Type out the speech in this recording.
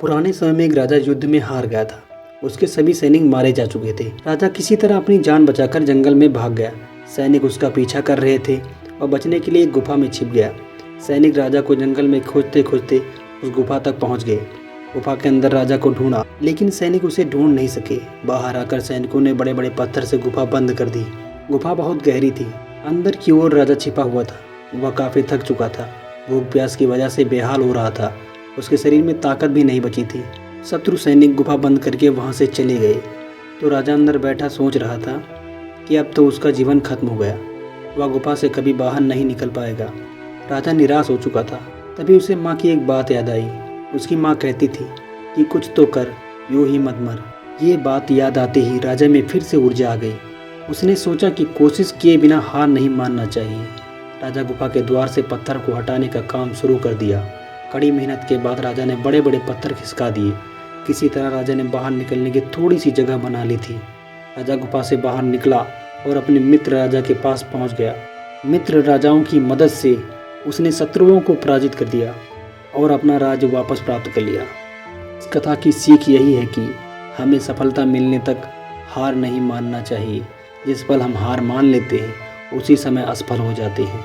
पुराने समय में एक राजा युद्ध में हार गया था। उसके सभी सैनिक मारे जा चुके थे। राजा किसी तरह अपनी जान बचाकर जंगल में भाग गया। सैनिक उसका पीछा कर रहे थे और बचने के लिए एक गुफा में छिप गया। सैनिक राजा को जंगल में खोजते खोजते उस गुफा तक पहुंच गए। गुफा के अंदर राजा को ढूंढा, लेकिन सैनिक उसे ढूंढ नहीं सके। बाहर आकर सैनिकों ने बड़े बड़े पत्थर से गुफा बंद कर दी। गुफा बहुत गहरी थी। अंदर की ओर राजा छिपा हुआ था। वह काफी थक चुका था। भूख प्यास की वजह से बेहाल हो रहा था। उसके शरीर में ताकत भी नहीं बची थी। शत्रु सैनिक गुफा बंद करके वहां से चले गए तो राजा अंदर बैठा सोच रहा था कि अब तो उसका जीवन खत्म हो गया। वह गुफा से कभी बाहर नहीं निकल पाएगा। राजा निराश हो चुका था। तभी उसे माँ की एक बात याद आई। उसकी माँ कहती थी कि कुछ तो कर, यूं ही मत मर। ये बात याद आते ही राजा में फिर से ऊर्जा आ गई। उसने सोचा कि कोशिश किए बिना हार नहीं मानना चाहिए। राजा गुफा के द्वार से पत्थर को हटाने का काम शुरू कर दिया। कड़ी मेहनत के बाद राजा ने बड़े बड़े पत्थर खिसका दिए। किसी तरह राजा ने बाहर निकलने की थोड़ी सी जगह बना ली थी। राजा गुफा से बाहर निकला और अपने मित्र राजा के पास पहुंच गया। मित्र राजाओं की मदद से उसने शत्रुओं को पराजित कर दिया और अपना राज्य वापस प्राप्त कर लिया। इस कथा की सीख यही है कि हमें सफलता मिलने तक हार नहीं मानना चाहिए। जिस पल हम हार मान लेते हैं उसी समय असफल हो जाते हैं।